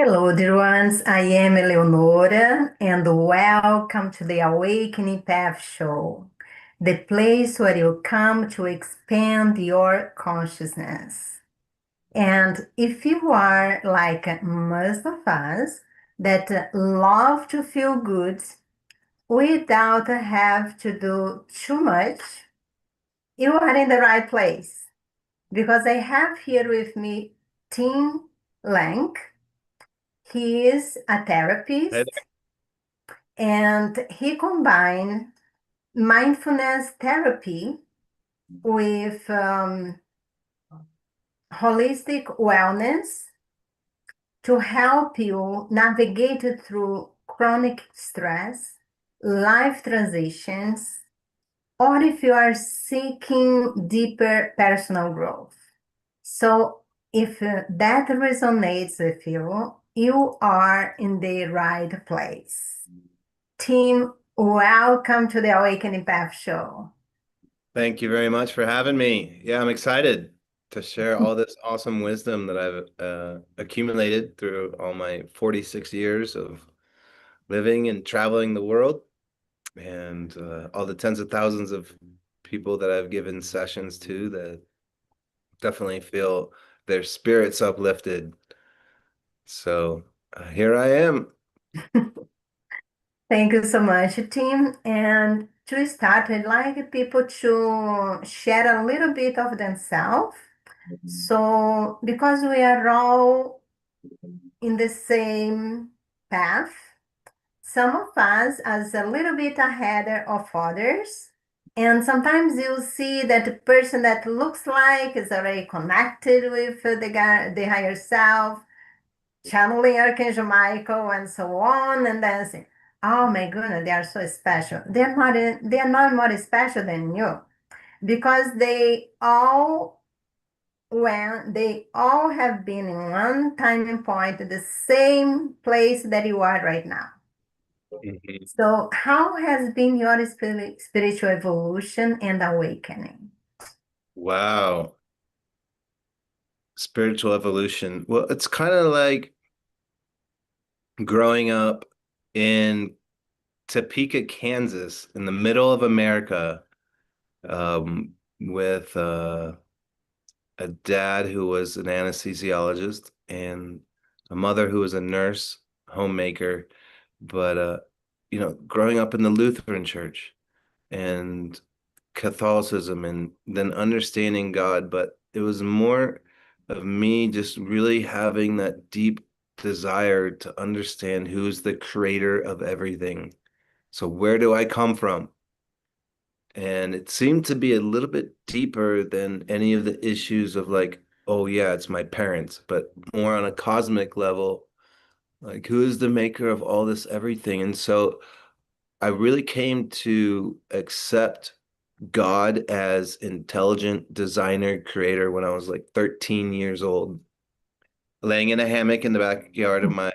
Hello, dear ones. I am Eleonora, and welcome to the Awakening Path Show, the place where you come to expand your consciousness. And if you are like most of us that love to feel good without have to do too much, you are in the right place because I have here with me Tim Lang. He is a Hey therapist and he combined mindfulness therapy with holistic wellness to help you navigate through chronic stress, life transitions, or if you are seeking deeper personal growth. So, if that resonates with you, you are in the right place. Team, welcome to the Awakening Path Show. Thank you very much for having me. Yeah, I'm excited to share all this awesome wisdom that I've accumulated through all my 46 years of living and traveling the world, and all the tens of thousands of people that I've given sessions to that definitely feel their spirits uplifted. So here I am. Thank you so much, team. And to start, I'd like people to share a little bit of themselves. So, because we are all in the same path, some of us as a little bit ahead of others. And sometimes you see that the person that looks like is already connected with the higher self, channeling Archangel Michael and so on, and then say, "Oh my goodness, they are so special." They are not more special than you because they all have been in one time point at the same place that you are right now. Mhm. So, how has been your spiritual evolution and awakening? Wow. Spiritual evolution. Well, it's kind of like growing up in Topeka, Kansas, in the middle of America, with a dad who was an anesthesiologist and a mother who was a nurse, homemaker. But growing up in the Lutheran church and Catholicism, and then understanding God, but it was more of me just really having that deep desire to understand who's the creator of everything. So where do I come from? And it seemed to be a little bit deeper than any of the issues of like, oh yeah, it's my parents, but more on a cosmic level, like who is the maker of all this everything? And so I really came to accept God as intelligent designer, creator when I was like 13 years old, laying in a hammock in the backyard of my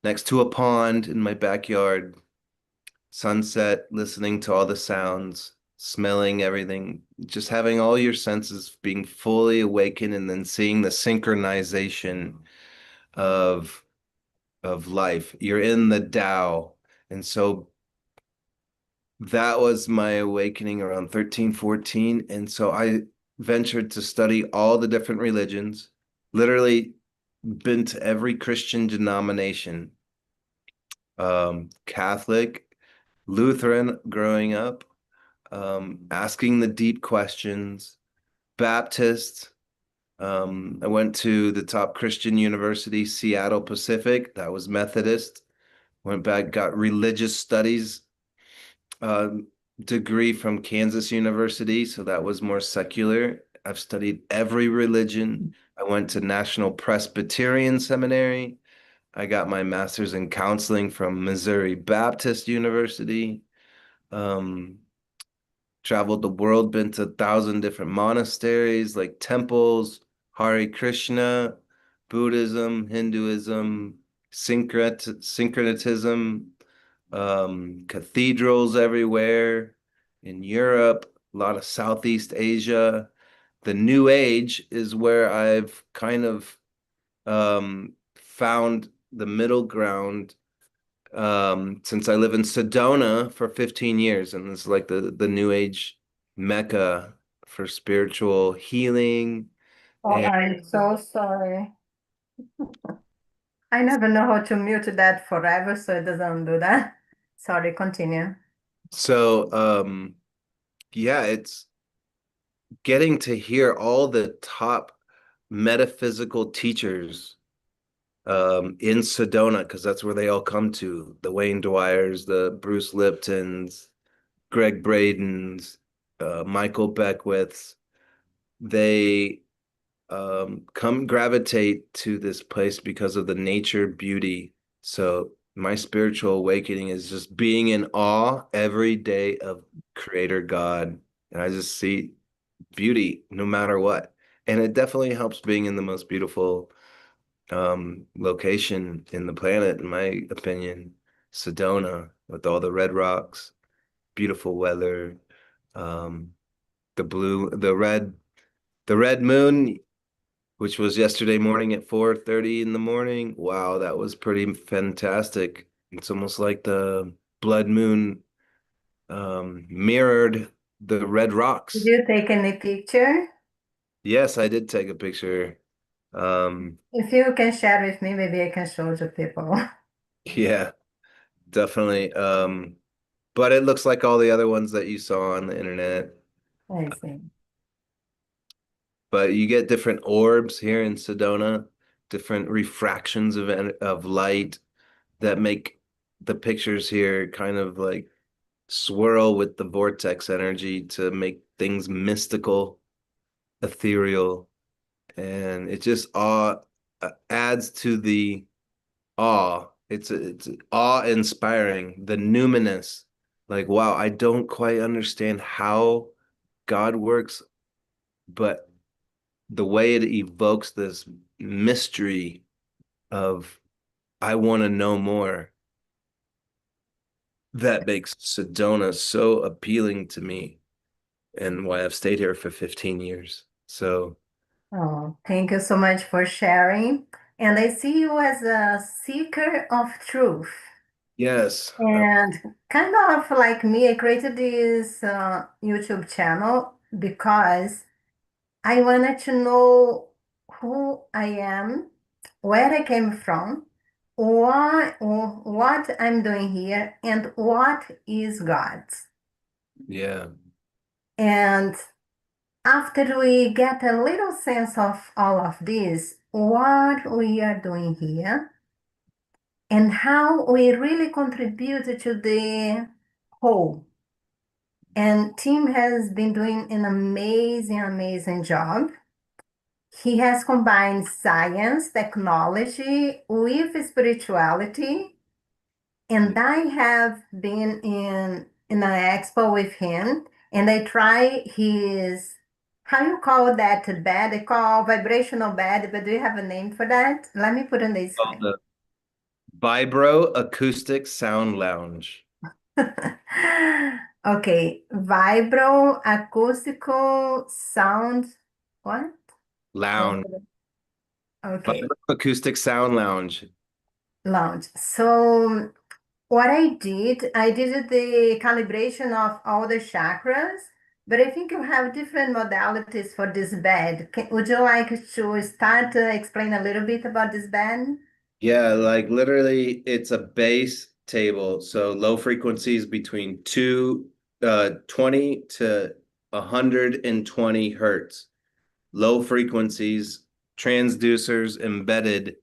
next to a pond in my backyard, sunset, listening to all the sounds, smelling everything, just having all your senses being fully awakened, and then seeing the synchronization of life. You're in the Tao. And so that was my awakening around 13, 14. And so I ventured to study all the different religions, literally been to every Christian denomination, Catholic, Lutheran growing up, asking the deep questions, Baptist. I went to the top Christian university, Seattle Pacific. That was Methodist. Went back, got religious studies um, degree from Kansas University, so that was more secular. I've studied every religion. I went to National Presbyterian Seminary. I got my master's in counseling from Missouri Baptist University. Um, Traveled the world, been to 1,000 different monasteries, like temples, Hare Krishna, Buddhism, Hinduism, syncretism, cathedrals everywhere in Europe, a lot of Southeast Asia. The New Age is where I've kind of found the middle ground since I live in Sedona for 15 years, and it's like the new age mecca for spiritual healing. Oh, And I'm so sorry. I never know how to mute that forever so it doesn't do that. Sorry, continue. so yeah, it's getting to hear all the top metaphysical teachers in Sedona, because that's where they all come to, the Wayne Dwyers, the Bruce Liptons, Greg Braden's, Michael Beckwith's. They come gravitate to this place because of the nature beauty. So my spiritual awakening is just being in awe every day of Creator God. And I just see beauty no matter what. And it definitely helps being in the most beautiful location in the planet, in my opinion, Sedona, with all the red rocks, beautiful weather, um, the red moon, which was yesterday morning at 4:30 in the morning. Wow, that was pretty fantastic. It's almost like the blood moon mirrored the red Did rocks. you take any picture? Yes, I did take a picture. Um, If you can share with me, maybe I can show to people. yeah, definitely. But it looks like all the other ones that you saw on the internet. I see. But you get different orbs here in Sedona, different refractions of light that make the pictures here kind of like swirl with the vortex energy to make things mystical, ethereal, and it just adds to the awe. It's awe-inspiring, the numinous. Like, wow, I don't quite understand how God works, but the way it evokes this mystery of I want to know more, that makes Sedona so appealing to me and why I've stayed here for 15 years. So, Oh, thank you so much for sharing. And I see you as a seeker of truth. yes, And kind of like me, I created this YouTube channel because I wanted to know who I am, where I came from, what I'm doing here, and what is God. yeah, And after we get a little sense of all of this, what we are doing here, and how we really contribute to the whole. And Tim has been doing an amazing job. He has combined science, technology with spirituality, and I have been in an expo with him, and I try his how you call that bed? They call vibrational bed, but do you have a name for that? Let me put on the called screen. the Vibro Acoustic Sound Lounge. Okay, vibro acoustical sound. What? Lounge. Okay, Vibro Acoustic Sound Lounge. lounge. So what I did the calibration of all the chakras, but I think you have different modalities for this bed. Would you like to start to explain a little bit about this bed? Yeah, like literally it's a bass table. So low frequencies between 20 to 120 hertz. Low frequencies, transducers embedded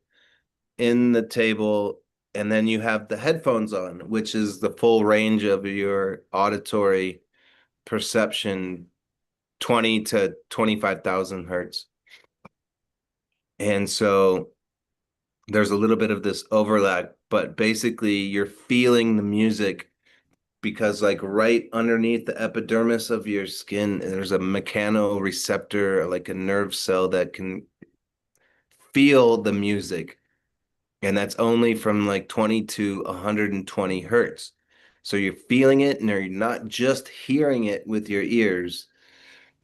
in the table, and then you have the headphones on, which is the full range of your auditory perception, 20 to 25,000 hertz. And so there's a little bit of this overlap, but basically you're feeling the music because like right underneath the epidermis of your skin, there's a mechanoreceptor, like a nerve cell that can feel the music. And that's only from like 20 to 120 hertz. So you're feeling it and you're not just hearing it with your ears.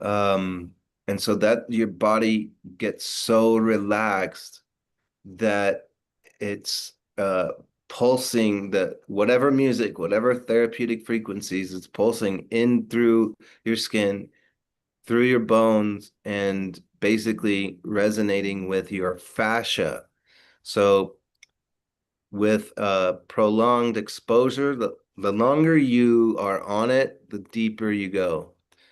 Um, and so that your body gets so relaxed that it's pulsing the whatever music, whatever therapeutic frequencies, it's pulsing in through your skin, through your bones, and basically resonating with your fascia. So with prolonged exposure, the longer you are on it, the deeper you go.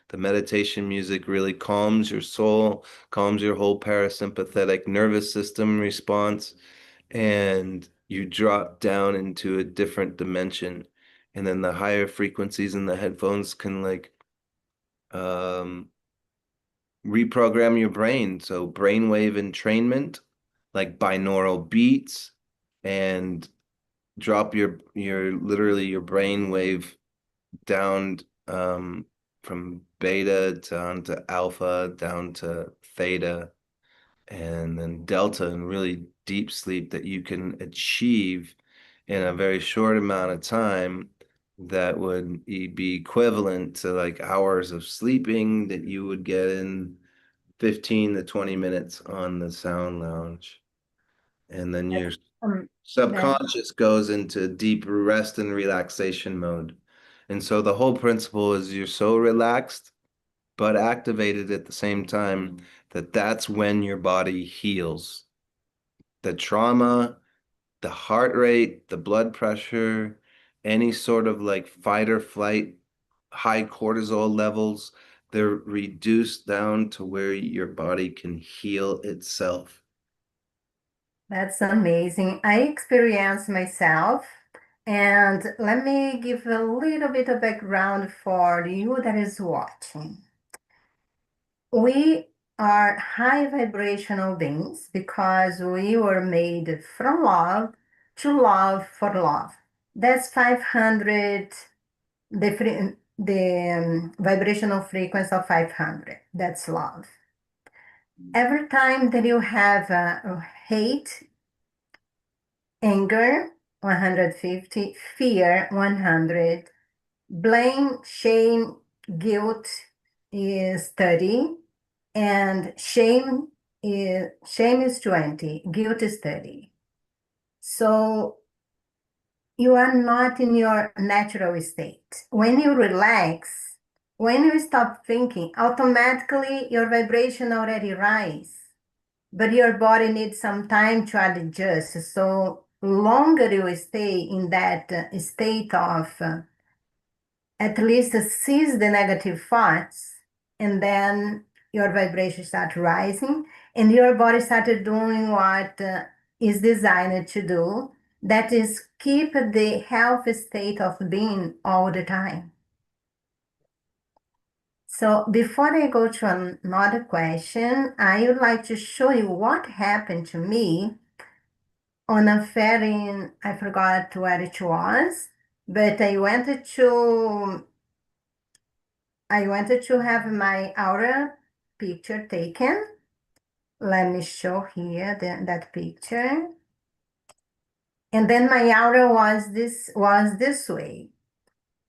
The meditation music really calms your soul, calms your whole parasympathetic nervous system response, and you drop down into a different dimension. And then the higher frequencies in the headphones can like um, reprogram your brain. So brainwave entrainment, like binaural beats, and drop your literally your brain wave down from beta down to alpha down to theta and then delta and really deep sleep that you can achieve in a very short amount of time that would be equivalent to like hours of sleeping that you would get in 15 to 20 minutes on the sound lounge. And then your That's, that subconscious goes into deep rest and relaxation mode. And so the whole principle is you're so relaxed but activated at the same time that that's when your body heals. The trauma, the heart rate, the blood pressure, any sort of like fight or flight, high cortisol levels, they're reduced down to where your body can heal itself. that's amazing. I experienced myself, and let me give a little bit of background for you that is watching. We are high vibrational beings because we were made from love to love for love. That's 500, the vibrational frequency of 500. That's love. Every time that you have hate, anger, 150, fear, 100, blame, shame, guilt is 30, and shame is 20, guilt is 30. So you are not in your natural state. When you relax, when you stop thinking, automatically your vibration already rise, but your body needs some time to adjust. So longer you stay in that state of at least seize the negative thoughts, and then your vibration start rising, and your body started doing what is designed to do. That is keep the health state of being all the time. So before I go to another question, I would like to show you what happened to me on a fair in, I forgot where it was, but I wanted to have my aura picture taken. Let me show here that picture. And then my aura was this way.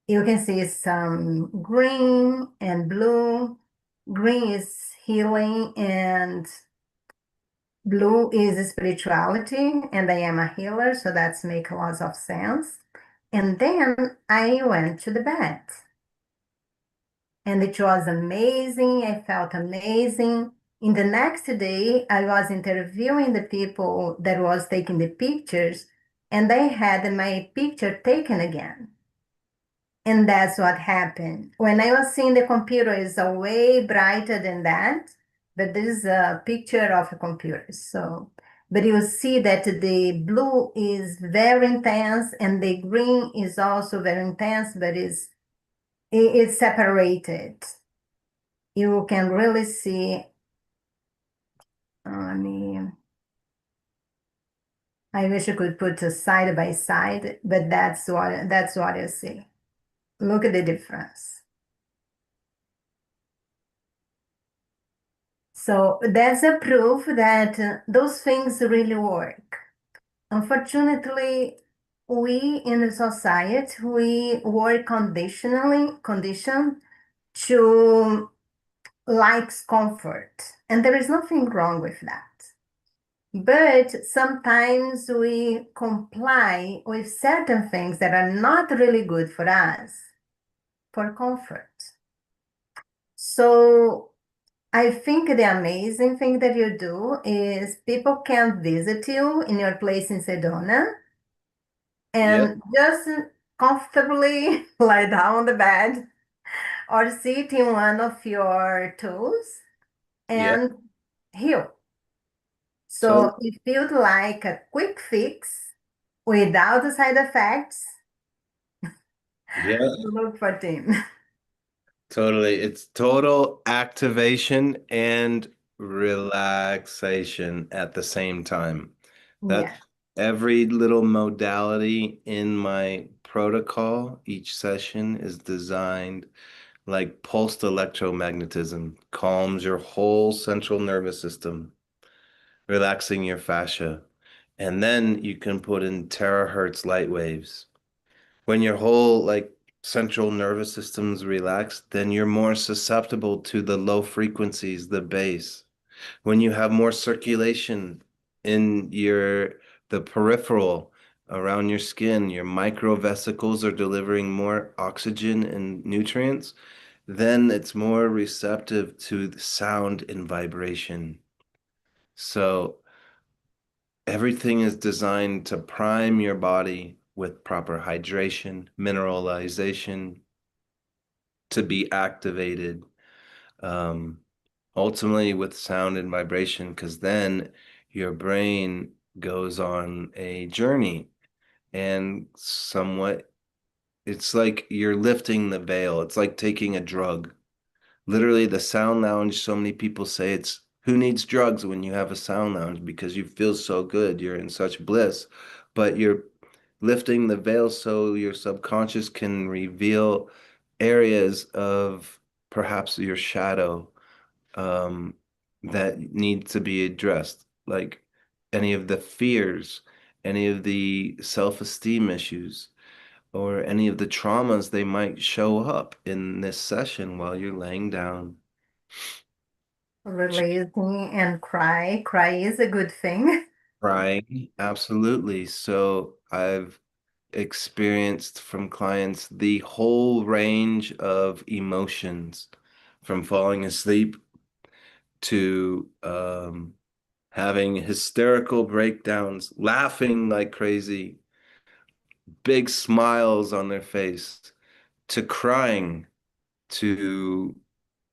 You can see some green and blue. Green is healing and blue is spirituality, and I am a healer, so that's make lots of sense. And then I went to the bed. And it was amazing. I felt amazing. In the next day, I was interviewing the people that was taking the pictures, and they had my picture taken again. And that's what happened. When I was seeing the computer is way brighter than that, but this is a picture of a computer. So, but you see that the blue is very intense and the green is also very intense, but it's separated. You can really see, I mean, I wish I could put a side by side, but that's what you see. Look at the difference. So that's a proof that those things really work. Unfortunately, we in the society, we were conditioned to likes comfort, and there is nothing wrong with that. But sometimes we comply with certain things that are not really good for us for comfort. So I think the amazing thing that you do is people can visit you in your place in Sedona Yeah, and just comfortably lie down on the bed or sit in one of your tools yeah, and heal. So totally. it feels like a quick fix without the side effects. Yeah, Look for Tim. totally. It's total activation and relaxation at the same time. That's Yeah, every little modality in my protocol. Each session is designed like pulsed electromagnetism, calms your whole central nervous system, relaxing your fascia. And then you can put in terahertz light waves. When your whole central nervous system's relaxed, then you're more susceptible to the low frequencies, the bass. When you have more circulation in the peripheral around your skin, your microvesicles are delivering more oxygen and nutrients, then it's more receptive to the sound and vibration. So everything is designed to prime your body with proper hydration, mineralization, to be activated, um, ultimately with sound and vibration, because then your brain goes on a journey and somewhat it's like you're lifting the veil. It's like taking a drug. Literally, the sound lounge, so many people say it's who needs drugs when you have a sound lounge because you feel so good. You're in such bliss, but you're lifting the veil so your subconscious can reveal areas of perhaps your shadow um, that need to be addressed, like any of the fears, any of the self-esteem issues, or any of the traumas they might show up in this session while you're laying down. releasing and cry. Cry is a good thing. Crying, absolutely. So I've experienced from clients the whole range of emotions, from falling asleep to having hysterical breakdowns, laughing like crazy, big smiles on their face, to crying, to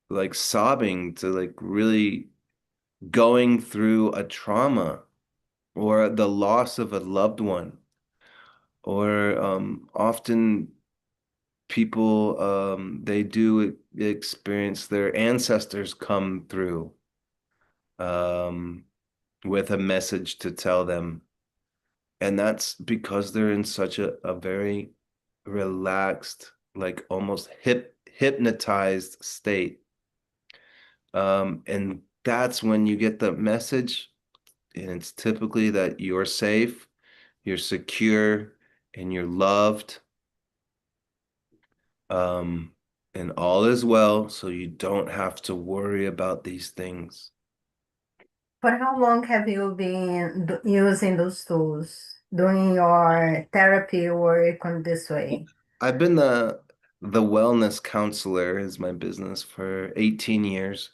like sobbing, to like really going through a trauma or the loss of a loved one, or often people they do experience their ancestors come through um, with a message to tell them. And that's because they're in such a very relaxed, like almost hypnotized state. And that's when you get the message, and it's typically that you're safe, you're secure, and you're loved, um, and all is well, so you don't have to worry about these things. For how long have you been using those tools, doing your therapy work on this way? I've been the wellness counselor is my business for 18 years,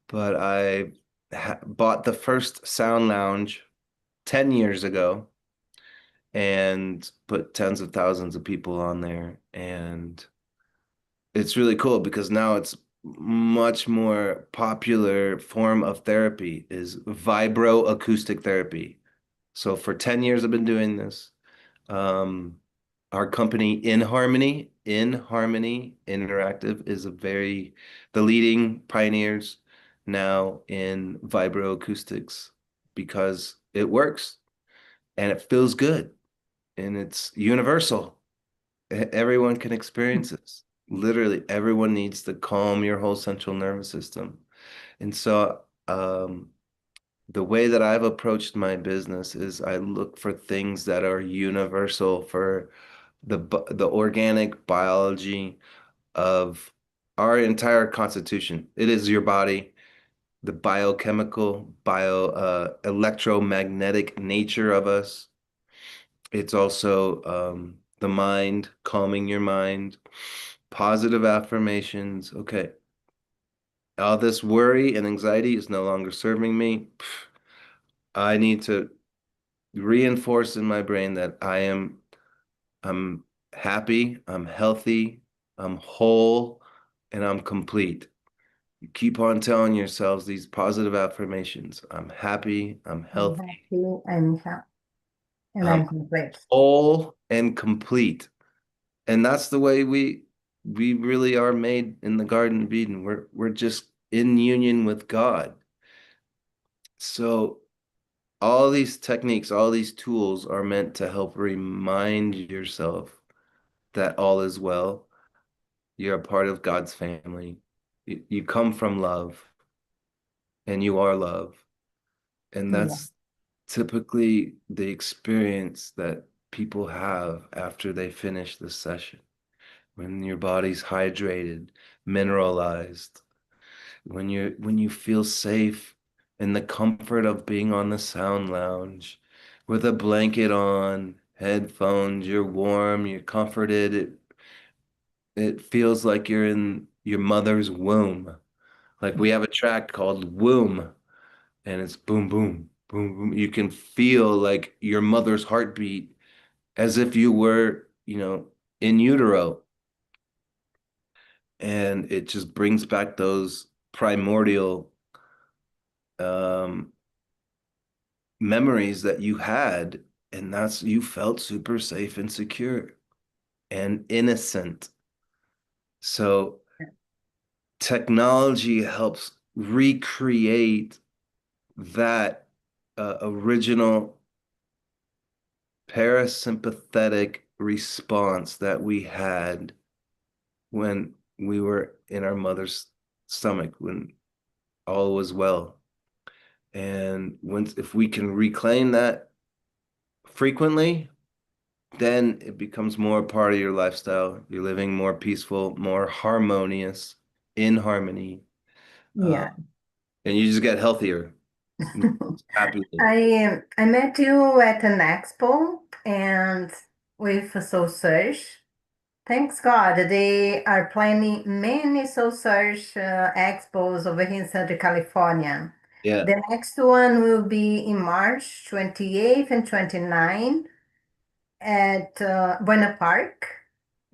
but I ha bought the first sound lounge 10 years ago and put tens of thousands of people on there. And it's really cool because now it's much more popular form of therapy is vibroacoustic therapy. So for 10 years I've been doing this. Um, our company In Harmony Interactive is the leading pioneers now in vibroacoustics because it works and it feels good and it's universal. Everyone can experience this. Literally, everyone needs to calm your whole central nervous system. And so, the way that I've approached my business is I look for things that are universal for the organic biology of our entire constitution. It is your body. the biochemical, electromagnetic nature of us. It's also the mind, calming your mind, positive affirmations. Okay, all this worry and anxiety is no longer serving me. I need to reinforce in my brain that I'm happy, I'm healthy, I'm whole, and I'm complete. You keep on telling yourselves these positive affirmations. I'm happy, I'm I'm healthy, happy, I'm happy, and I'm I'm complete. whole and complete. And that's the way we really are made in the Garden of Eden. We're just in union with God. So all these techniques, all these tools are meant to help remind yourself that all is well. You're a part of God's family. You come from love and you are love. And Yeah, that's typically the experience that people have after they finish the session. When your body's hydrated, mineralized, when you feel safe in the comfort of being on the sound lounge with a blanket on, headphones, you're warm, you're comforted. It feels like you're in your mother's womb. Like we have a track called Womb, and it's boom, boom, boom, boom. You can feel like your mother's heartbeat as if you were, in utero. And it just brings back those primordial um, memories that you had. And you felt super safe and secure and innocent. So technology helps recreate that original parasympathetic response that we had when we were in our mother's stomach, when all was well. And if we can reclaim that frequently, then it becomes more a part of your lifestyle. You're living more peaceful, more harmonious, in harmony, uh, yeah. and you just get healthier, happier. I met you at an expo and with a Soul Search. Thanks God, they are planning many Soul Search expos over here in Southern California. Yeah. The next one will be in March 28th and 29th at Buena Park.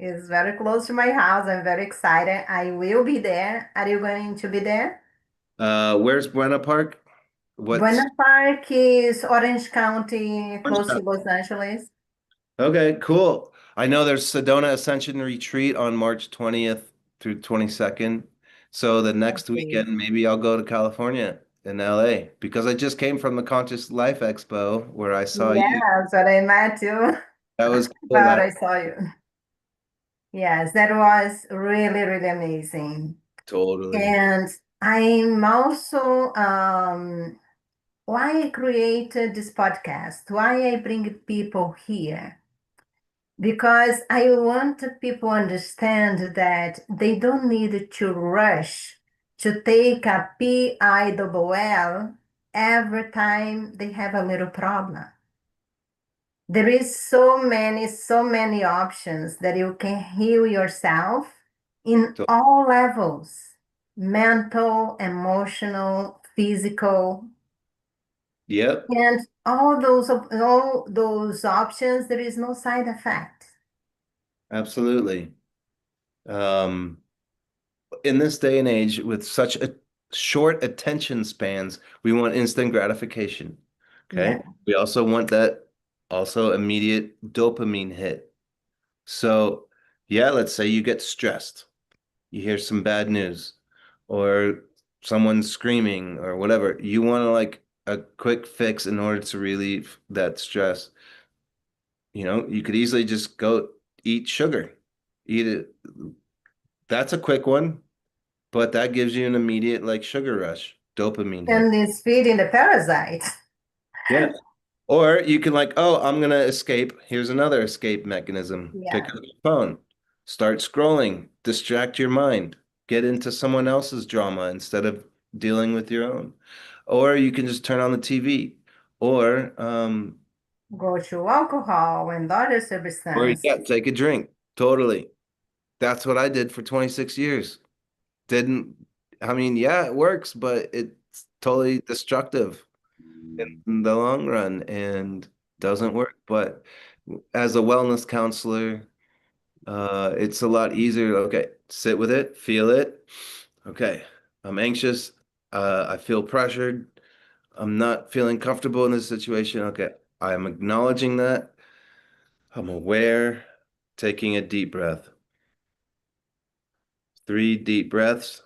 It's very close to my house. I'm very excited. I will be there. Are you going to be there? Where's Buena Park? What's Buena Park is Orange County, close to Los Angeles. Okay, cool. I know there's Sedona Ascension Retreat on March 20th through 22nd. So the next Okay. weekend, maybe I'll go to California in LA because I just came from the Conscious Life Expo where I saw you. Yes, but I met you. That was cool. But I saw you. Yes, that was really, really amazing. Totally. And I'm also why I created this podcast, why I bring people here. Because I want people understand that they don't need to rush to take a PILL every time they have a little problem. There is so many options that you can heal yourself in So, all levels, mental, emotional, physical, yep, and all those options, there is no side effect. absolutely. Um, in this day and age, with such a short attention spans, we want instant gratification. Okay. Yeah. We also want that also immediate dopamine hit. So, yeah, let's say you get stressed, you hear some bad news, or someone's screaming, or whatever. You want to like a quick fix in order to relieve that stress. You could easily just go eat sugar, eat it. That's a quick one, but that gives you an immediate like sugar rush, dopamine hit. And it's feeding the parasite. Yeah. Or you can like, oh, I'm gonna escape. Here's another escape mechanism. Pick Yeah. up your phone, start scrolling, distract your mind, get into someone else's drama instead of dealing with your own. Or you can just turn on the TV. Or Go to alcohol and other yeah, substances. take a drink. Totally. That's what I did for 26 years. Didn't, I mean, yeah, it works, but it's totally destructive in the long run and doesn't work. But as a wellness counselor, it's a lot easier. Okay, sit with it, feel it. Okay, I'm anxious. I feel pressured. I'm not feeling comfortable in this situation. Okay, I'm acknowledging that. I'm aware, taking a deep breath. 3 deep breaths.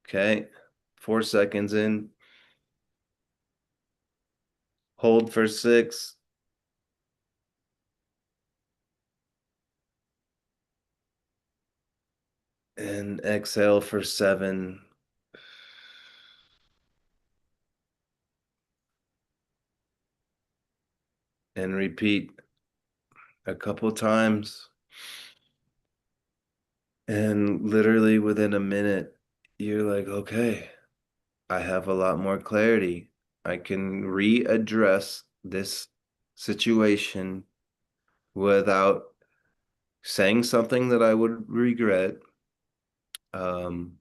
Okay, 4 seconds in, hold for 6, and exhale for 7. And repeat a couple times. And literally within a minute, you're like, okay, I have a lot more clarity. I can readdress this situation without saying something that I would regret, um,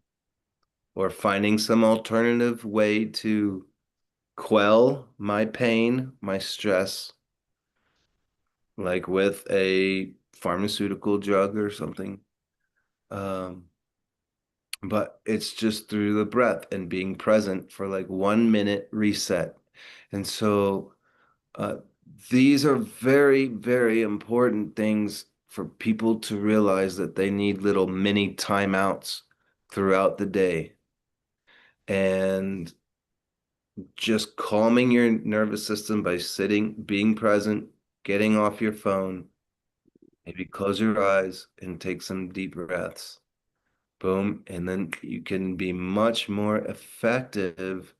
or finding some alternative way to quell my pain, my stress, like with a pharmaceutical drug or something. Um, but it's just through the breath and being present for like 1 minute reset. And so uh, these are very, very important things for people to realize that they need little mini timeouts throughout the day. And just calming your nervous system by sitting, being present, getting off your phone, maybe close your eyes and take some deep breaths. Boom. And then you can be much more effective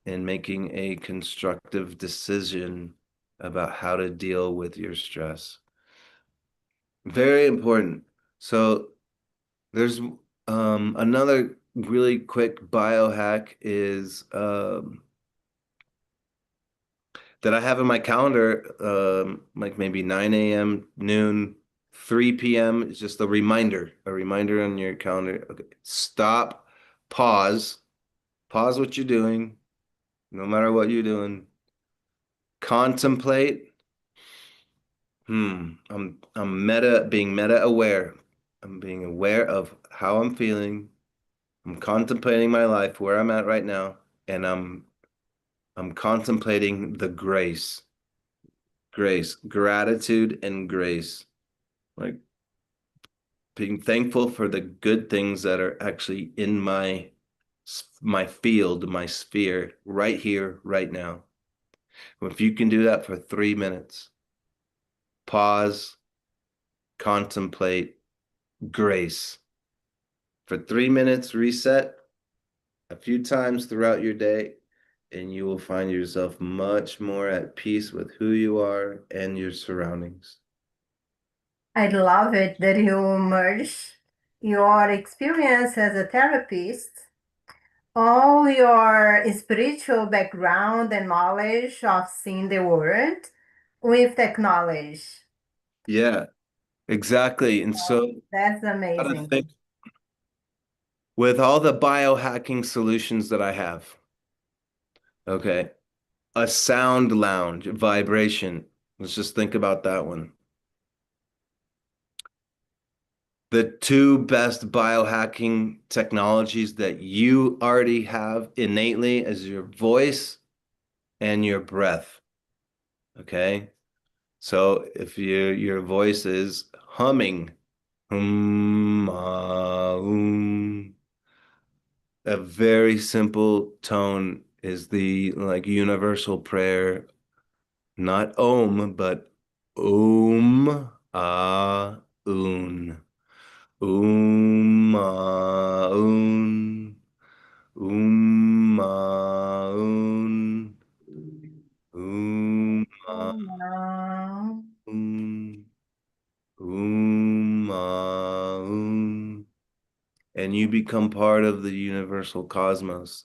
in making a constructive decision about how to deal with your stress. Very important. So there's another really quick biohack is that I have in my calendar, like maybe 9 a.m., noon, 3 p.m. It's just a reminder on your calendar. Okay, stop, pause, pause what you're doing, no matter what you're doing. Contemplate. I'm being meta aware. I'm being aware of how I'm feeling. I'm contemplating my life, where I'm at right now, and I'm contemplating the grace, gratitude and grace. Like being thankful for the good things that are actually in my field, my sphere, right here, right now. If you can do that for 3 minutes, pause, contemplate, grace. For 3 minutes, reset a few times throughout your day, and you will find yourself much more at peace with who you are and your surroundings. I love it that you merge your experience as a therapist, all your spiritual background and knowledge of seeing the world with technology. Yeah, exactly. And so, That's gotta amazing. think with all the biohacking solutions that I have, okay, a sound lounge, vibration. Let's just think about that one. The two best biohacking technologies that you already have innately is your voice and your breath. Okay. So if your voice is humming, a very simple tone is the like universal prayer, not om, but un. Un. Un. Um, Oh, wow. um, um. And you become part of the universal cosmos.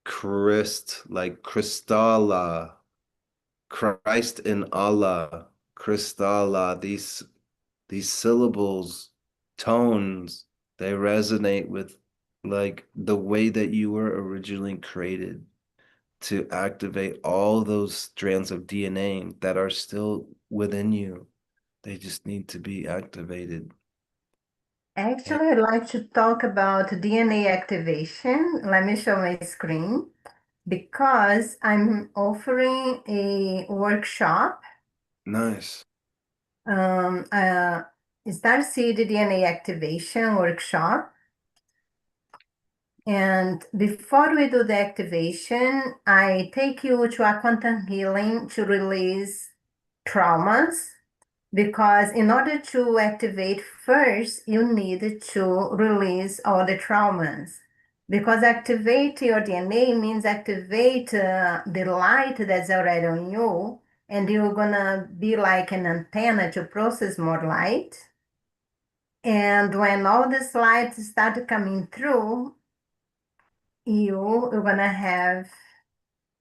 Christ, like Kristalla, Christ in Allah, Kristalla, these syllables, tones, they resonate with like the way that you were originally created to activate all those strands of DNA that are still within you. They just need to be activated. And Actually, I'd like to talk about DNA activation. Let me show my screen because I'm offering a workshop, nice. um, uh, Starseed DNA activation workshop. And before we do the activation, I take you to a quantum healing to release traumas. Because in order to activate first, you need to release all the traumas. Because activate your DNA means activate the light that's already on you, and you're gonna be like an antenna to process more light. And when all this light start coming through, you're gonna have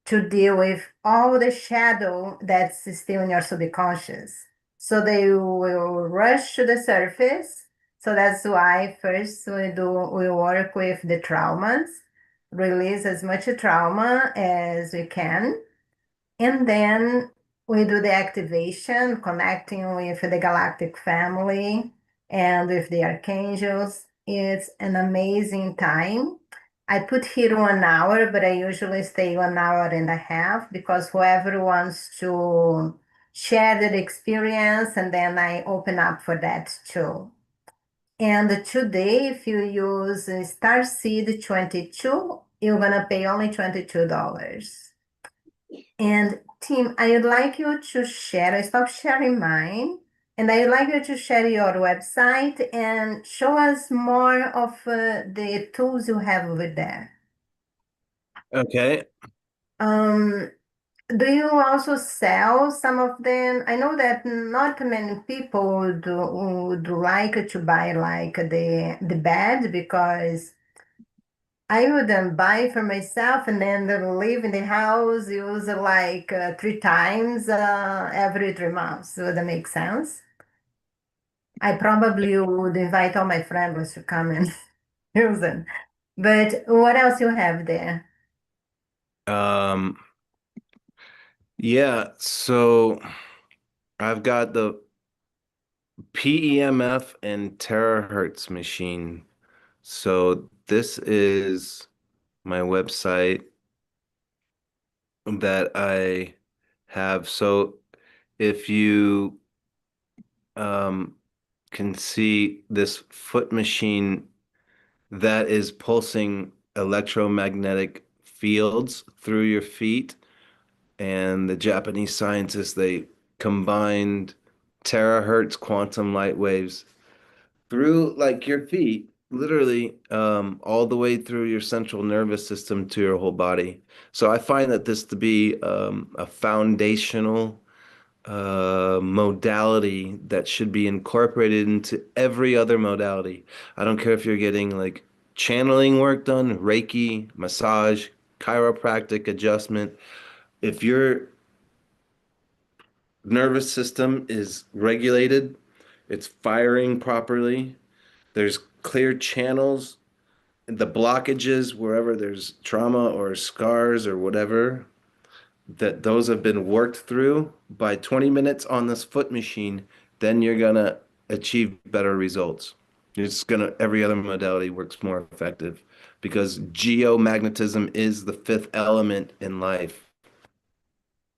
to deal with all the shadow that's still in your subconscious. So they will rush to the surface. So that's why first we work with the traumas, release as much trauma as we can. And then we do the activation, connecting with the galactic family and with the archangels. It's an amazing time. I put here 1 hour, but I usually stay 1 hour and a half because whoever wants to share that experience, and then I open up for that too. And today, if you use Starseed 22, you're gonna pay only $22. And Tim, I would like you to share, I stopped sharing mine, and I would like you to share your website and show us more of the tools you have over there. Okay. Um, do you also sell some of them? I know that not many people would like to buy like the bed because I wouldn't buy for myself and then live in the house, use like 3 times every 3 months. Would that make sense? I probably would invite all my friends to come and use them. But what else you have there? Um, yeah, so I've got the PEMF and terahertz machine. So this is my website that I have. So if you um, can see this foot machine that is pulsing electromagnetic fields through your feet, and the Japanese scientists they combined terahertz quantum light waves through like your feet, literally all the way through your central nervous system to your whole body. So I find that this to be a foundational modality that should be incorporated into every other modality. I don't care if you're getting like channeling work done, Reiki, massage, chiropractic adjustment. If your nervous system is regulated, it's firing properly, there's clear channels, the blockages wherever there's trauma or scars or whatever, that those have been worked through by 20 minutes on this foot machine, then you're gonna achieve better results. It's gonna, every other modality works more effective because geomagnetism is the fifth element in life.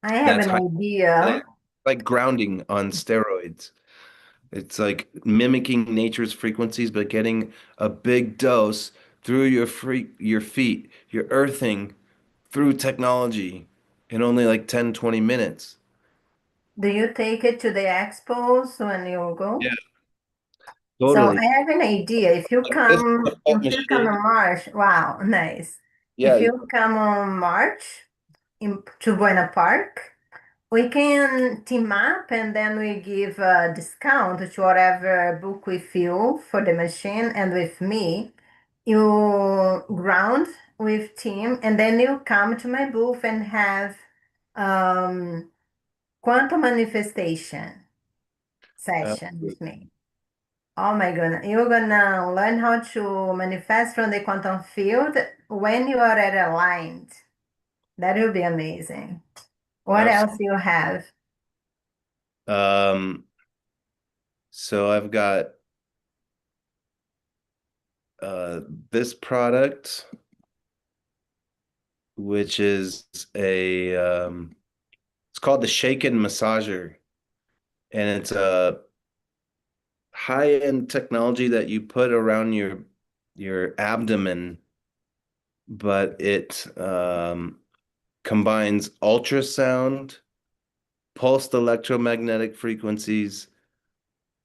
I have That's an high, idea. like grounding on steroids. It's like mimicking nature's frequencies, but getting a big dose through your feet, your earthing through technology in only like 10, 20 minutes. Do you take it to the expos when you Yeah, go? So totally. I have an idea. Like this is a foot If you come machine. in March, wow, nice. Yeah, If you come on March to Buena Park, we can team up and then we give a discount to whatever book with you for the machine and with me. You ground with Tim, and then you come to my booth and have um, quantum manifestation session with me. Oh my goodness, you're gonna learn how to manifest from the quantum field when you are at aligned. That will be amazing. What else Absolutely. you have? Um, so I've got uh this product, which is a it's called the Shaken Massager, and it's a high-end technology that you put around your abdomen, but it combines ultrasound, pulsed electromagnetic frequencies,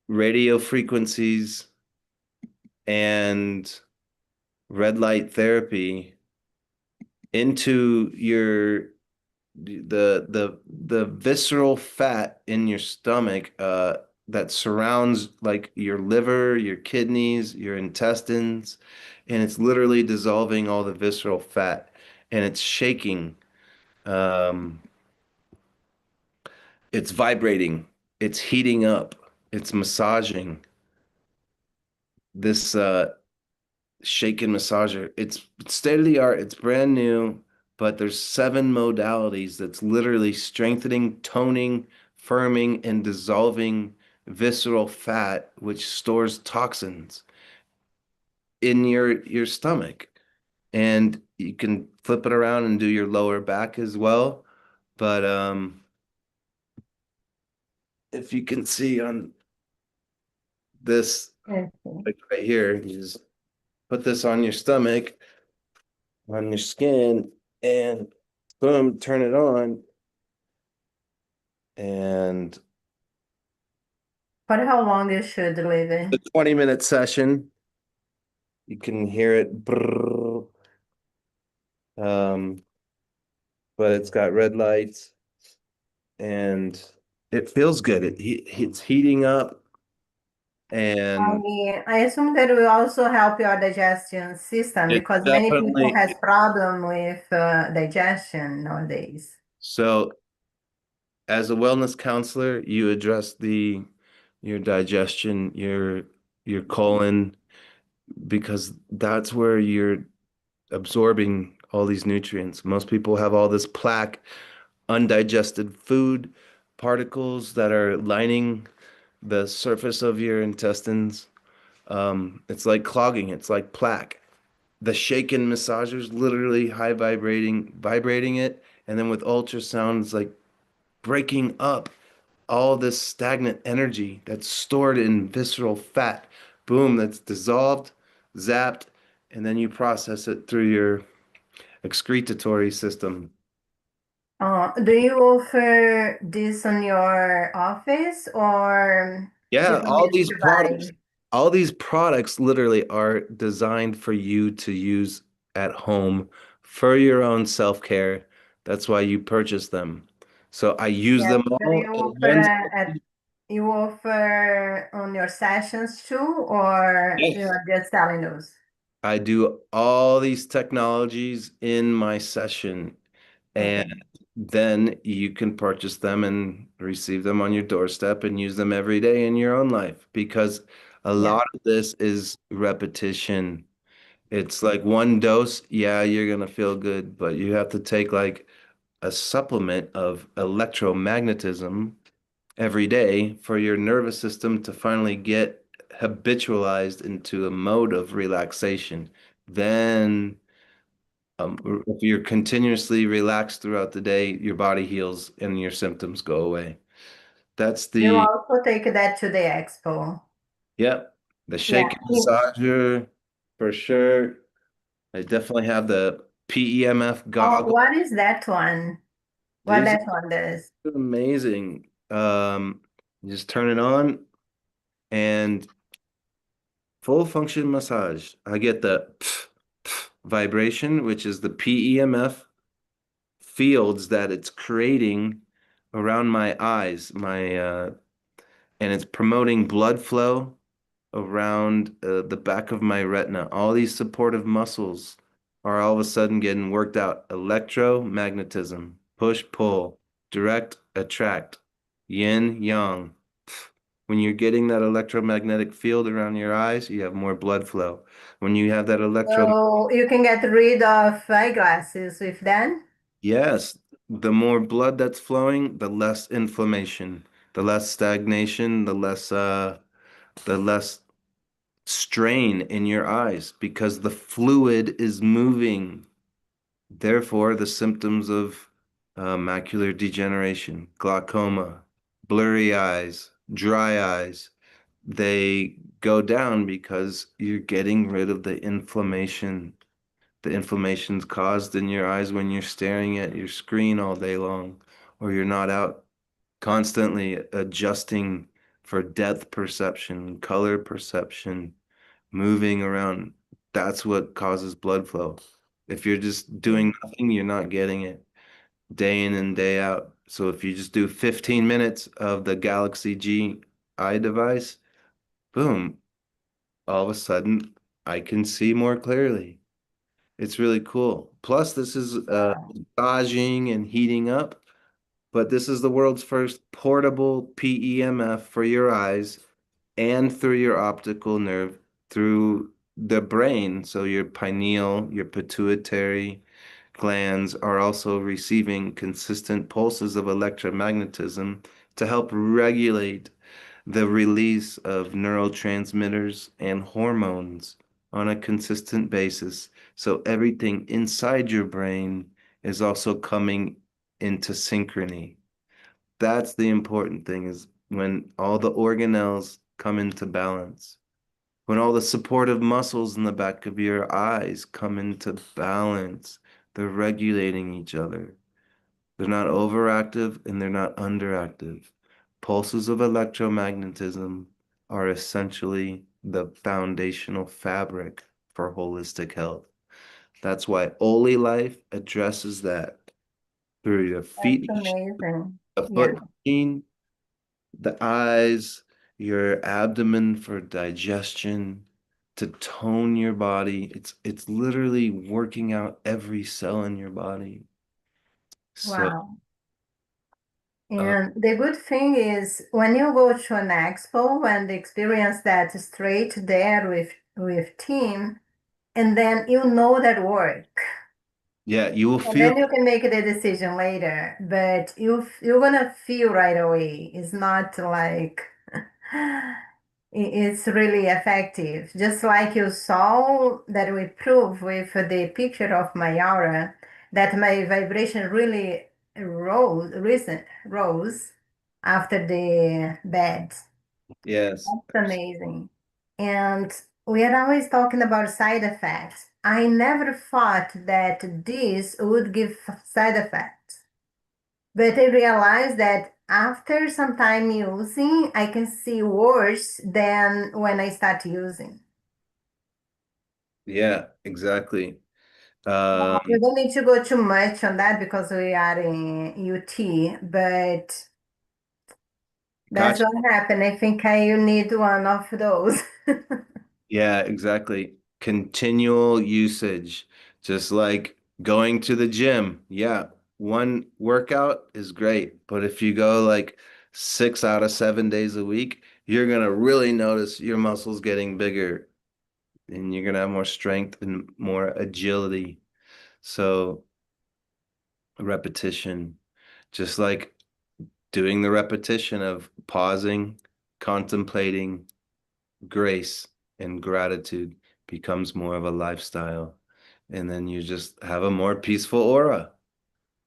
radio frequencies, and red light therapy into the visceral fat in your stomach that surrounds like your liver, your kidneys, your intestines, and it's literally dissolving all the visceral fat and it's shaking. Um, it's vibrating, it's heating up, it's massaging. This shaken massager. It's state of the art. It's brand new, but there's 7 modalities that's literally strengthening, toning, firming, and dissolving visceral fat, which stores toxins in your stomach. And you can flip it around and do your lower back as well. But if you can see on this, Okay. like right here, you just put this on your stomach, on your skin, and boom, turn it on. And For how long you should leave it? the 20-minute session, you can hear it, brrr, um, but it's got red lights and it feels good. It's heating up and I assume that will also help your digestion system it because many people definitely, has problem with digestion nowadays. so as a wellness counselor, you address the your digestion, your colon, because that's where you're absorbing all these nutrients. Most people have all this plaque, undigested food particles that are lining the surface of your intestines. It's like clogging, it's like plaque. The shaken massagers literally high vibrating it, and then with ultrasound, it's like breaking up all this stagnant energy that's stored in visceral fat. Boom, that's dissolved, zapped, and then you process it through your excretory system. Do you offer this on your office or Yeah, people need to buy? all these products literally are designed for you to use at home for your own self-care. That's why you purchase them. So I use Yes. them Do all. you And offer once, you offer on your sessions too, or you yes, are just selling those? I do all these technologies in my session, and Okay. then you can purchase them and receive them on your doorstep and use them every day in your own life because a Yeah. lot of this is repetition. It's like one dose, yeah, you're gonna feel good, but you have to take like a supplement of electromagnetism every day for your nervous system to finally get habitualized into a mode of relaxation. Then, if you're continuously relaxed throughout the day, your body heals and your symptoms go away. That's You the, also take that to the expo. yep, the Yeah. shake massager for sure. I definitely have the PEMF Oh, goggles. what is that one? What These that one does? are amazing. You just turn it on and full function massage. I get the vibration, which is the PEMF fields that it's creating around my eyes, and it's promoting blood flow around the back of my retina. All these supportive muscles are all of a sudden getting worked out. Electromagnetism, push, pull, direct, attract, yin, yang. When you're getting that electromagnetic field around your eyes, you have more blood flow. When you have that So you can get rid of eyeglasses with that? yes, the more blood that's flowing, the less inflammation, the less stagnation, the less strain in your eyes because the fluid is moving. Therefore, the symptoms of macular degeneration, glaucoma, blurry eyes, dry eyes, they go down because you're getting rid of the inflammation. The inflammation's caused in your eyes when you're staring at your screen all day long, or you're not out constantly adjusting for depth perception, color perception, moving around. That's what causes blood flow. If you're just doing nothing, you're not getting it day in and day out. So if you just do 15 minutes of the Galaxy G eye device, boom, all of a sudden I can see more clearly. It's really cool. Plus, this is Wow. massaging and heating up, but this is the world's first portable PEMF for your eyes and through your optical nerve through the brain. So your pineal, your pituitary glands are also receiving consistent pulses of electromagnetism to help regulate the release of neurotransmitters and hormones on a consistent basis. So everything inside your brain is also coming into synchrony. That's the important thing is when all the organelles come into balance, when all the supportive muscles in the back of your eyes come into balance, they're regulating each other. They're not overactive and they're not underactive. Pulses of electromagnetism are essentially the foundational fabric for holistic health. That's why Oli Life addresses that through your That's feet, amazing. the Yeah. foot routine, the eyes, your abdomen for digestion, to tone your body. It's literally working out every cell in your body. So, Wow. uh, And the good thing is when you go to an expo and experience that straight there with team, and then you know that work. yeah, you will And feel, then you can make the decision later, but you're gonna feel right away. It's not like it's really effective. Just like you saw that we prove with the picture of my aura that my vibration really rose after the bed. yes. That's amazing. And we are always talking about side effects. I never thought that this would give side effects, but I realized that after some time using, I can see worse than when I start using. Yeah, exactly. We don't need to go too much on that because we are in UT, but that's Gotcha. what happened. I think I need one of those. Yeah, exactly. Continual usage, just like going to the gym. Yeah, one workout is great, but if you go like 6 out of 7 days a week, you're gonna really notice your muscles getting bigger and you're gonna have more strength and more agility. So repetition, just like doing the repetition of pausing, contemplating, grace and gratitude becomes more of a lifestyle. And then you just have a more peaceful aura.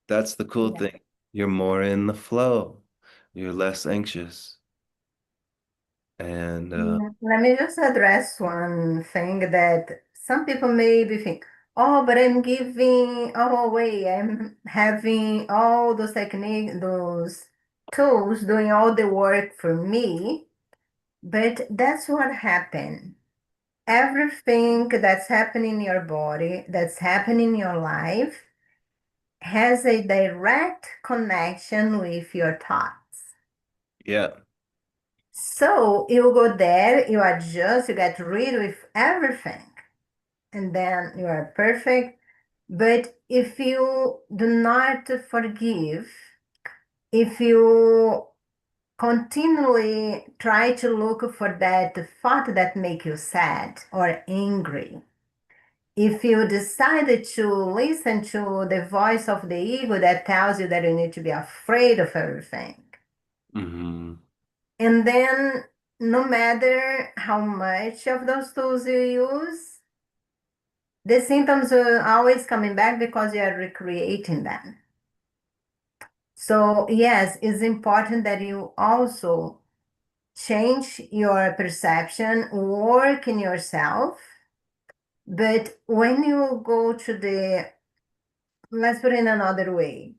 That's the cool Yeah. thing. You're more in the flow. You're less anxious. And Let me just address one thing that some people maybe think, oh, but I'm giving all away. I'm having all those techniques, those tools doing all the work for me. But that's what happened. Everything that's happening in your body, that's happening in your life, has a direct connection with your thoughts. yeah, So you go there, you adjust, you get rid of everything, and then you are perfect. But if you do not forgive, if you continually try to look for that thought that make you sad or angry, if you decide to listen to the voice of the ego that tells you that you need to be afraid of everything, Hmm. and then no matter how much of those tools you use, the symptoms are always coming back because you are recreating them. So, yes, it's important that you also change your perception, work in yourself. But when you go to let's put it in another way,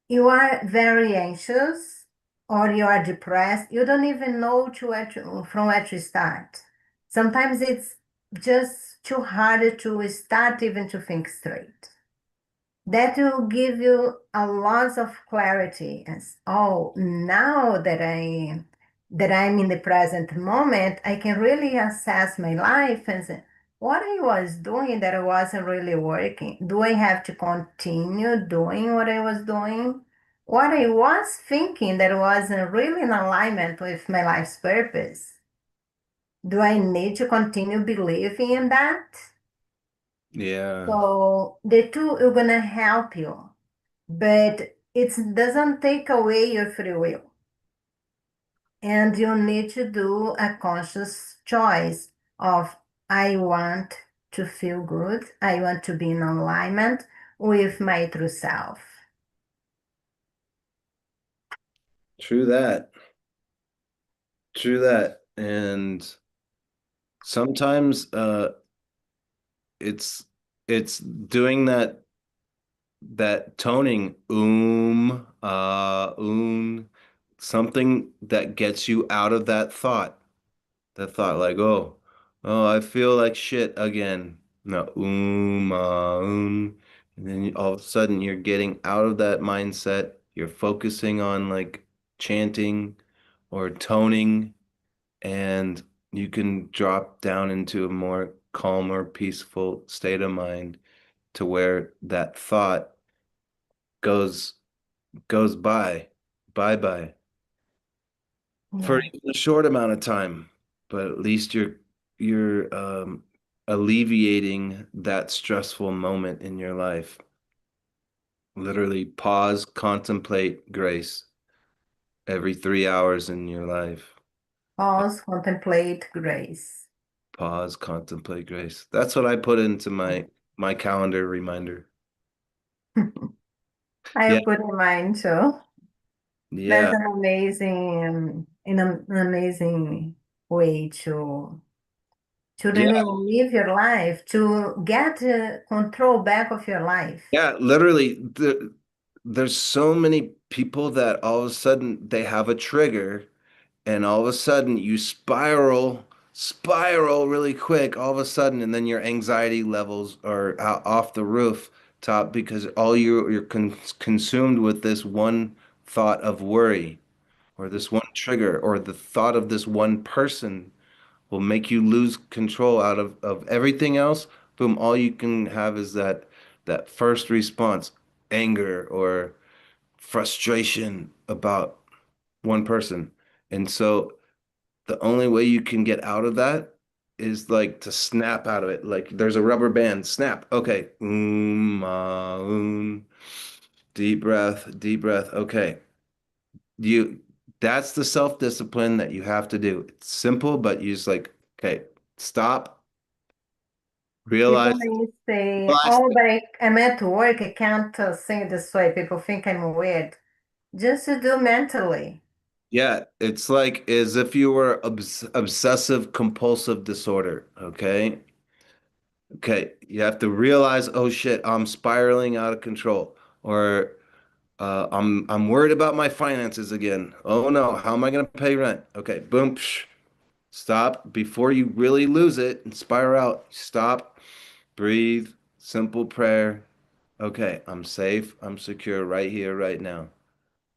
you are very anxious or you are depressed, you don't even know from where to start. Sometimes it's just too hard to start even to think straight. That will give you a lot of clarity as, oh, now that I'm in the present moment, I can really assess my life and say, what I was doing that wasn't really working. Do I have to continue doing what I was doing? What I was thinking that wasn't really in alignment with my life's purpose. Do I need to continue believing in that? Yeah. So the two are gonna help you, but it doesn't take away your free will. And you need to do a conscious choice of, I want to feel good. I want to be in alignment with my true self. True that. True that. And sometimes it's it's doing that toning, something that gets you out of that thought. That thought like, oh, I feel like shit again. No, and then all of a sudden you're getting out of that mindset. You're focusing on like chanting or toning, and you can drop down into a more calmer, peaceful state of mind to where that thought goes goes bye for Yeah. even a short amount of time, but at least you're alleviating that stressful moment in your life. Literally pause, contemplate grace every 3 hours in your life. Pause, contemplate grace. Pause, contemplate grace. That's what I put into my calendar reminder. I Yeah, will put in mind too. That's yeah, an an amazing way to yeah, really live your life, to get control back of your life. yeah. Literally, there's so many people that all of a sudden they have a trigger and all of a sudden you spiral really quick all of a sudden, and then your anxiety levels are off the roof top because you're consumed with this one thought of worry or this one trigger or the thought of this one person will make you lose control out of everything else. Boom, all you can have is that first response, anger or frustration about one person. And so the only way you can get out of that is like to snap out of it. Like there's a rubber band, snap. Okay. Deep breath, deep breath. Okay. You that's the self-discipline that you have to do. It's simple, but you just like, okay, stop, People realize, may say, realize oh, but I'm at work, I can't sing this way. People think I'm weird. Just to do mentally. yeah, it's like as if you were obsessive compulsive disorder, okay? Okay, you have to realize, oh shit, I'm spiraling out of control, or I'm worried about my finances again. Oh no, how am I gonna pay rent? Okay, boom, psh, stop before you really lose it and spiral out. Stop, breathe, simple prayer. Okay, I'm safe, I'm secure right here, right now.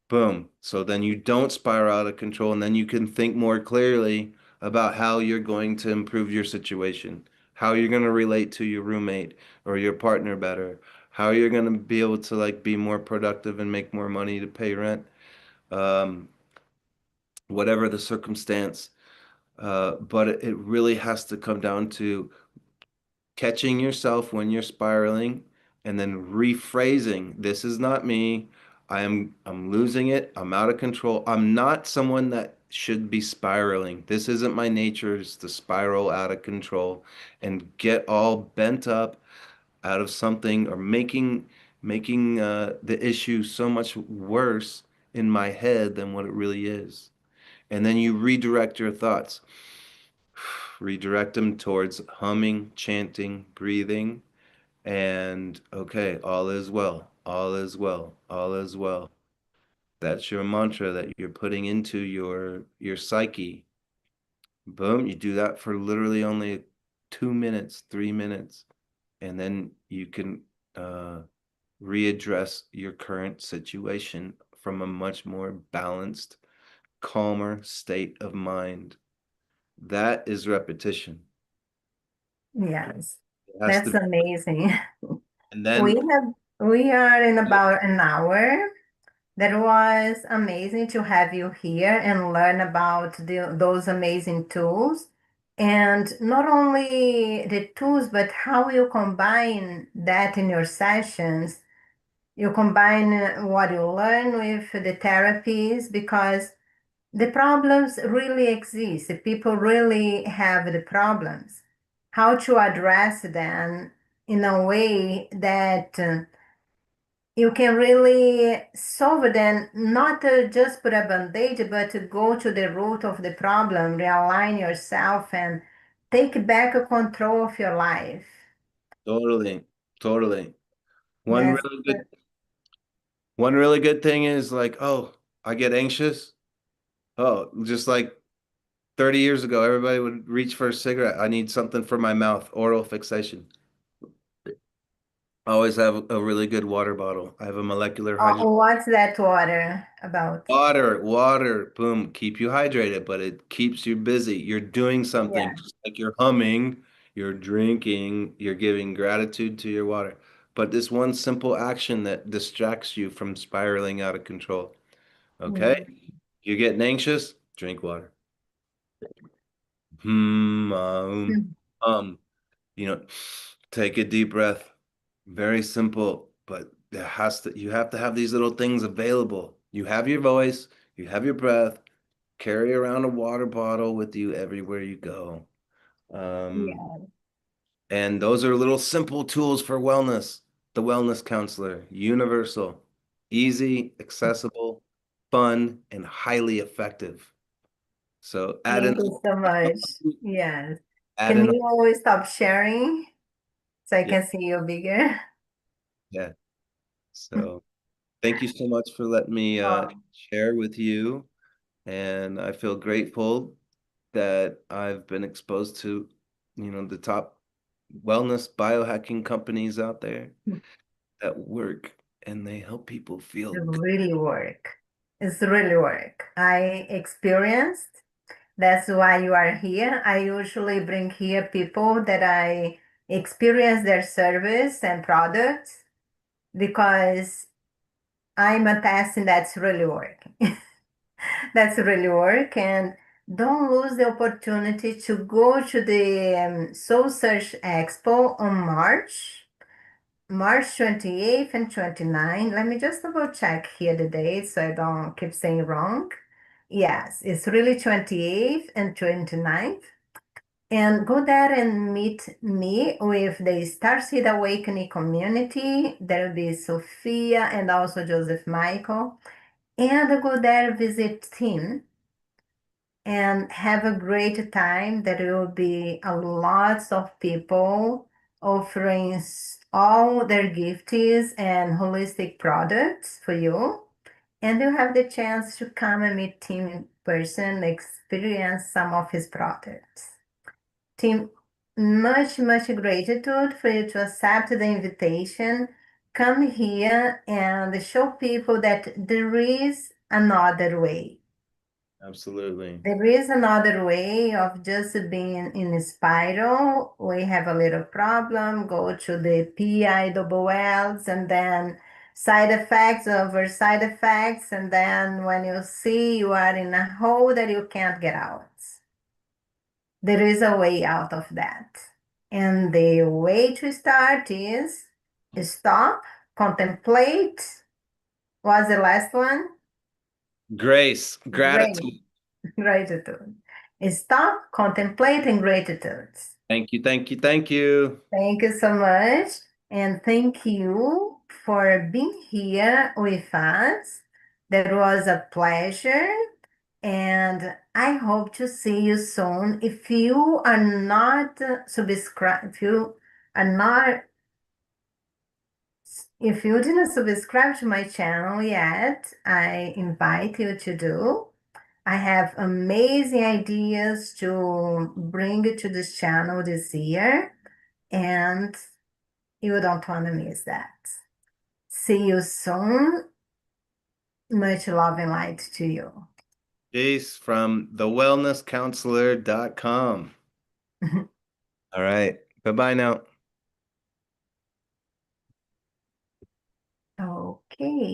Boom. So then you don't spiral out of control, and then you can think more clearly about how you're going to improve your situation, how you're going to relate to your roommate or your partner better, how you're going to be able to like be more productive and make more money to pay rent, um, whatever the circumstance. But it really has to come down to catching yourself when you're spiraling and then rephrasing, this is not me. I'm losing it. I'm out of control. I'm not someone that should be spiraling. This isn't my nature, is to spiral out of control and get all bent up out of something or making the issue so much worse in my head than what it really is. And then you redirect your thoughts. Redirect them towards humming, chanting, breathing, and okay, all is well, all is well, all is well. That's your mantra that you're putting into your psyche. Boom, you do that for literally only 2 minutes, 3 minutes, and then you can uh, readdress your current situation from a much more balanced, calmer state of mind. That is repetition. Yes, It has that's to, amazing. and We then have we are in about an hour. That was amazing to have you here and learn about those amazing tools. And not only the tools, but how you combine that in your sessions. You combine what you learn with the therapies because the problems really exist. The people really have the problems. How to address them in a way that you can really solve them, not just put a band-aid, but to go to the root of the problem, realign yourself, and take back control of your life. totally, totally. One That's really good One really good thing is like, oh, I get anxious. Oh, just like 30 years ago, everybody would reach for a cigarette. I need something for my mouth, oral fixation. I always have a really good water bottle. I have a molecular hydrogen. what's that water about? Water, boom, keep you hydrated, but it keeps you busy. You're doing something, Yeah, just like you're humming, you're drinking, you're giving gratitude to your water. But this one simple action that distracts you from spiraling out of control. Okay? yeah. You're getting anxious? Drink water. Hmm, um, you know, take a deep breath. Very simple, but you have to have these little things available. You have your voice, you have your breath, carry around a water bottle with you everywhere you go. Um, Yeah, and those are little simple tools for wellness. The wellness counselor, universal, easy, accessible, fun, and highly effective. So thank you so much. Yes. add Can in, you always stop sharing so I yeah, can see you bigger? yeah. So thank you so much for letting me Oh, share with you. And I feel grateful that I've been exposed to, the top wellness biohacking companies out there that work and they help people feel it good. really work. It's really work. I experienced. That's why you are here. I usually bring here people that I experience their service and products because I'm attesting that's really working. That's really work. And don't lose the opportunity to go to the Soul Search Expo on March 28th and 29th. Let me just double check here the date so I don't keep saying wrong. Yes, it's really 28th and 29th. And go there and meet me with the Starseed Awakening community. There will be Sophia and also Joseph Michael. And go there, visit Tim, and have a great time. There will be a lots of people offering all their gifts and holistic products for you. And you have the chance to come and meet Tim in person, experience some of his products. Tim, much gratitude for you to accept the invitation. Come here and show people that there is another way. Absolutely. There is another way of just being in a spiral. We have a little problem, go to the PILLs, and then side effects over side effects. And then when you see you are in a hole that you can't get out, there is a way out of that. And the way to start is stop, contemplate. Was the last one? Grace, Great. gratitude. Gratitude. Stop contemplating gratitude. Thank you, thank you, thank you. Thank you so much. And thank you for being here with us. That was a pleasure. And I hope to see you soon. If you are not subscribed, if you didn't subscribe to my channel yet, I invite you to do. I have amazing ideas to bring to this channel this year, and you don't want to miss that. See you soon. Much love and light to you. Jace from thewellnesscounselor.com. All right. Bye-bye now. Okay.